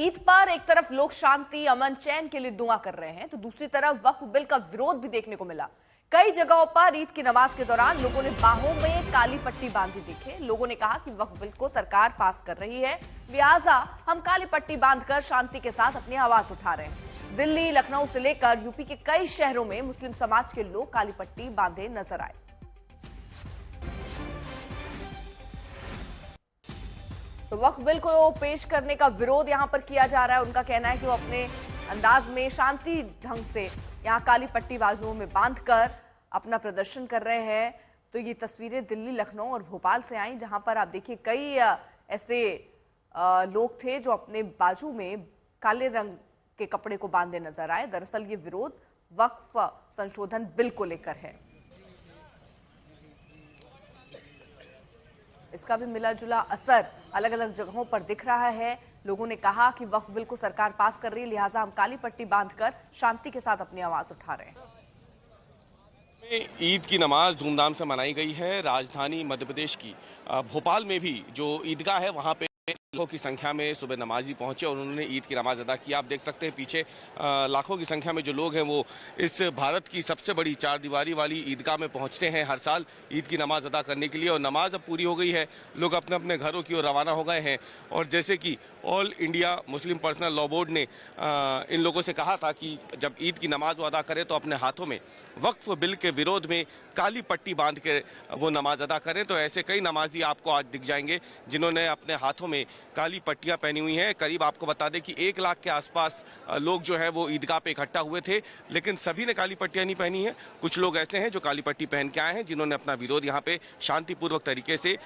ईद पर एक तरफ लोग शांति, अमन, चैन के लिए दुआ कर रहे हैं, तो दूसरी तरफ वक्फ बिल का विरोध भी देखने को मिला। कई जगहों पर ईद की नमाज के दौरान लोगों ने बाहों में काली पट्टी बांधी दिखे। लोगों ने कहा कि वक्फ बिल को सरकार पास कर रही है, लिहाजा हम काली पट्टी बांधकर शांति के साथ अपनी आवाज उठा रहे हैं। दिल्ली, लखनऊ से लेकर यूपी के कई शहरों में मुस्लिम समाज के लोग काली पट्टी बांधे नजर आए। तो वक्फ बिल को पेश करने का विरोध यहां पर किया जा रहा है। उनका कहना है कि वो अपने अंदाज में शांति ढंग से यहां काली पट्टी बाजुओं में बांधकर अपना प्रदर्शन कर रहे हैं। तो ये तस्वीरें दिल्ली, लखनऊ और भोपाल से आई, जहां पर आप देखिए कई ऐसे लोग थे जो अपने बाजू में काले रंग के कपड़े को बांधे नजर आए। दरअसल ये विरोध वक्फ संशोधन बिल को लेकर है। इसका भी मिला जुला असर अलग अलग जगहों पर दिख रहा है। लोगों ने कहा कि वक्फ बिल को सरकार पास कर रही है, लिहाजा हम काली पट्टी बांधकर शांति के साथ अपनी आवाज उठा रहे हैं। ईद की नमाज धूमधाम से मनाई गई है। राजधानी मध्य प्रदेश की भोपाल में भी जो ईदगाह है वहां पे लाखों की संख्या में सुबह नमाजी पहुंचे और उन्होंने ईद की नमाज अदा की। आप देख सकते हैं पीछे लाखों की संख्या में जो लोग हैं वो इस भारत की सबसे बड़ी चार दीवारी वाली ईदगाह में पहुंचते हैं हर साल ईद की नमाज अदा करने के लिए। और नमाज अब पूरी हो गई है, लोग अपने अपने घरों की ओर रवाना हो गए हैं। और जैसे कि all India Muslim personal law board ने इन लोगों से कहा था कि जब ईद की नमाज वो अदा करें तो अपने हाथों में वक्फ बिल के विरोध में काली पट्टी बांध के वो नमाज अदा करें। तो ऐसे कई नमाजी आपको आज दिख जाएंगे जिन्होंने अपने हाथों में काली पट्टियां पहनी हुई हैं। करीब आपको बता दें कि 1 लाख के आसपास लोग जो है वो ईदगाह पे इकट्ठा हुए थे, लेकिन सभी ने काली पट्टियां नहीं पहनी है। कुछ लोग ऐसे हैं जो काली पट्टी पहन के आए हैं, जिन्होंने अपना विरोध यहाँ पे शांतिपूर्वक तरीके से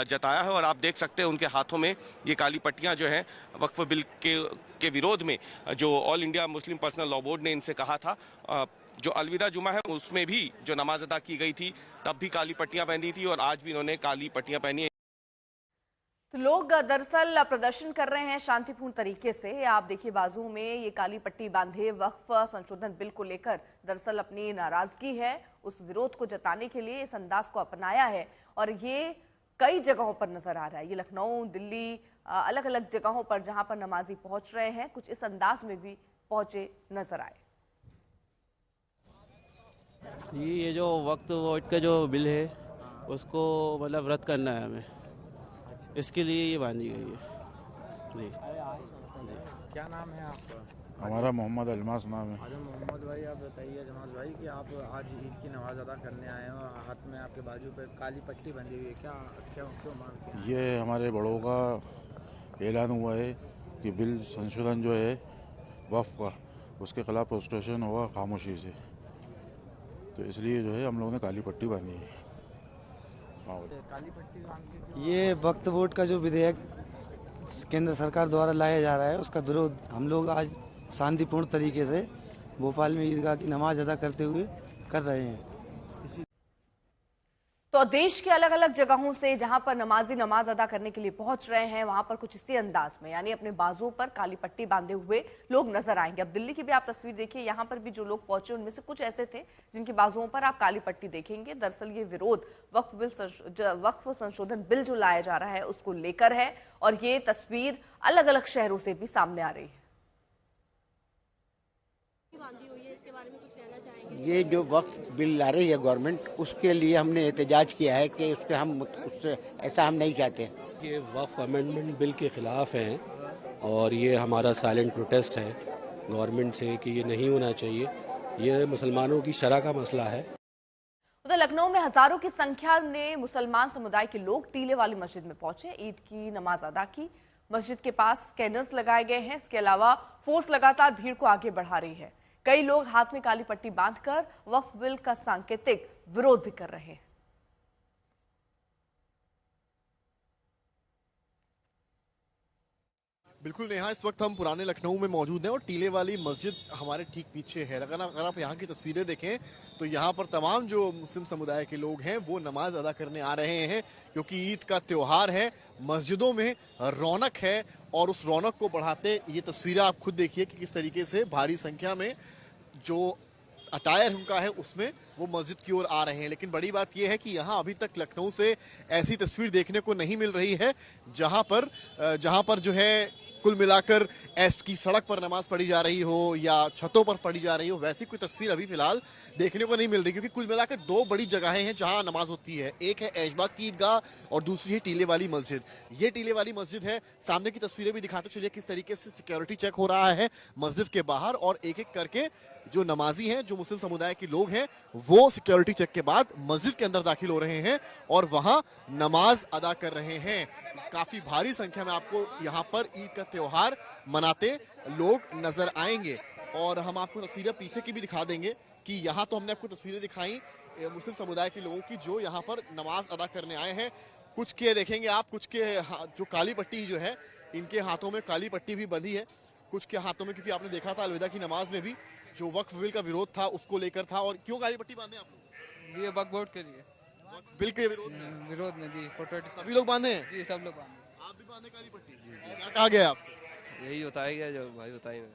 जताया है। और आप देख सकते हैं उनके हाथों में ये काली पट्टियां जो है वक्फ बिल के विरोध में जो all India Muslim personal law board ने इनसे कहा था, जो अलविदा जुमा है उसमें भी जो नमाज अदा की गई थी तब भी काली पट्टियां पहनी थी और आज भी इन्होंने काली पट्टियां पहनी है। तो लोग दरअसल प्रदर्शन कर रहे हैं शांतिपूर्ण तरीके से। आप देखिए बाजुओं में ये काली पट्टी बांधे वक्फ संशोधन बिल को लेकर दरअसल अपनी नाराजगी है, उस विरोध को जताने के लिए इस अंदाज को अपनाया है। और ये कई जगहों पर नजर आ रहा है। ये लखनऊ, दिल्ली, अलग अलग जगहों पर जहां पर नमाजी पहुंच रहे हैं, कुछ इस अंदाज में भी पहुंचे नजर आए। जी, ये जो वक्त वोट का जो बिल है उसको मतलब रद्द करना है हमें, इसके लिए ये बांधी गई है। जी जी, क्या नाम है आपका? हमारा मोहम्मद अलमास नाम है। अच्छा मोहम्मद भाई, आप बताइए जमाल भाई कि आप आज ईद की नमाज अदा करने आए हैं और हाथ में आपके बाजू पे काली पट्टी बंधी हुई है, क्या क्या क्यों मांग के? ये हमारे बड़ों का ऐलान हुआ है कि बिल संशोधन जो है वक्फ का, उसके खिलाफ प्रोटेस्टेशन हुआ खामोशी से, तो इसलिए जो है हम लोगों ने काली पट्टी बांधी है। काली पट्टी बांध के ये वक्फ बोर्ड का जो विधेयक केंद्र सरकार द्वारा लाया जा रहा है उसका विरोध हम लोग आज शांतिपूर्ण तरीके से भोपाल में ईदगाह की नमाज अदा करते हुए कर रहे हैं। तो देश के अलग अलग जगहों से जहां पर नमाजी नमाज अदा करने के लिए पहुंच रहे हैं, वहां पर कुछ इसी अंदाज में यानी अपने बाजुओं पर काली पट्टी बांधे हुए लोग नजर आएंगे। अब दिल्ली की भी आप तस्वीर देखिए, यहां पर भी जो लोग पहुंचे उनमें से कुछ ऐसे थे जिनके बाजुओं पर आप काली पट्टी देखेंगे। दरअसल ये विरोध वक्फ संशोधन बिल जो लाया जा रहा है उसको लेकर है और ये तस्वीर अलग अलग शहरों से भी सामने आ रही है। ये जो वक्फ बिल ला रही है गवर्नमेंट, उसके लिए हमने एहतजाज किया है कि उसके हम उससे ऐसा हम नहीं चाहते। ये वक्फ अमेंडमेंट बिल के खिलाफ हैं और ये हमारा साइलेंट प्रोटेस्ट है गवर्नमेंट से कि ये नहीं होना चाहिए। ये मुसलमानों की शरह का मसला है। उधर लखनऊ में हजारों की संख्या में मुसलमान समुदाय के लोग टीले वाली मस्जिद में पहुंचे, ईद की नमाज अदा की। मस्जिद के पास स्कैनर्स लगाए गए हैं। इसके अलावा फोर्स लगातार भीड़ को आगे बढ़ा रही है। कई लोग हाथ में काली पट्टी बांधकर वक्फ बिल का सांकेतिक विरोध भी कर रहे हैं। बिल्कुल नेहा, इस वक्त हम पुराने लखनऊ में मौजूद हैं और टीले वाली मस्जिद हमारे ठीक पीछे है। अगर आप यहाँ की तस्वीरें देखें तो यहाँ पर तमाम जो मुस्लिम समुदाय के लोग हैं वो नमाज अदा करने आ रहे हैं, क्योंकि ईद का त्यौहार है। मस्जिदों में रौनक है और उस रौनक को बढ़ाते ये तस्वीरें आप खुद देखिए कि किस तरीके से भारी संख्या में जो अटायर उनका है उसमें वो मस्जिद की ओर आ रहे हैं। लेकिन बड़ी बात यह है कि यहाँ अभी तक लखनऊ से ऐसी तस्वीर देखने को नहीं मिल रही है जहाँ पर जो है कुल मिलाकर एस्ट की सड़क पर नमाज पढ़ी जा रही हो या छतों पर पढ़ी जा रही हो, वैसी कोई तस्वीर अभी फिलहाल देखने को नहीं मिल रही, क्योंकि कुल मिलाकर दो बड़ी जगहें हैं जहां नमाज होती है। एक है ऐशबाग की ईदगाह और दूसरी है टीले वाली मस्जिद। ये टीले वाली मस्जिद है, सामने की तस्वीरें भी दिखाते चलिए किस तरीके से सिक्योरिटी चेक हो रहा है मस्जिद के बाहर, और एक एक करके जो नमाजी हैं, जो मुस्लिम समुदाय के लोग हैं, वो सिक्योरिटी चेक के बाद मस्जिद के अंदर दाखिल हो रहे हैं और वहां नमाज अदा कर रहे हैं। काफी भारी संख्या में आपको यहाँ पर ईद का त्योहार मनाते लोग नजर आएंगे, और हम आपको तस्वीरें पीछे की भी दिखा देंगे कि यहाँ तो हमने आपको तस्वीरें दिखाई मुस्लिम समुदाय के लोगों की जो यहाँ पर नमाज अदा करने आए हैं। कुछ के देखेंगे आप, कुछ के जो काली पट्टी जो है, इनके हाथों में काली पट्टी भी बंधी है, कुछ के हाथों में, क्योंकि आपने देखा था अलविदा की नमाज में भी जो वक्फ बिल का विरोध था उसको लेकर था। और क्यों काली पट्टी बांधे आप लोग? ये वक्फ बोर्ड के लिए, वक्फ बिल के विरोध में जी, सभी लोग बांधे हैं? जी, सब लोग बांधे। आप भी बांधे काली पट्टी? क्या कहा गया आपसे? यही बताया गया जो भाई बताएंगे।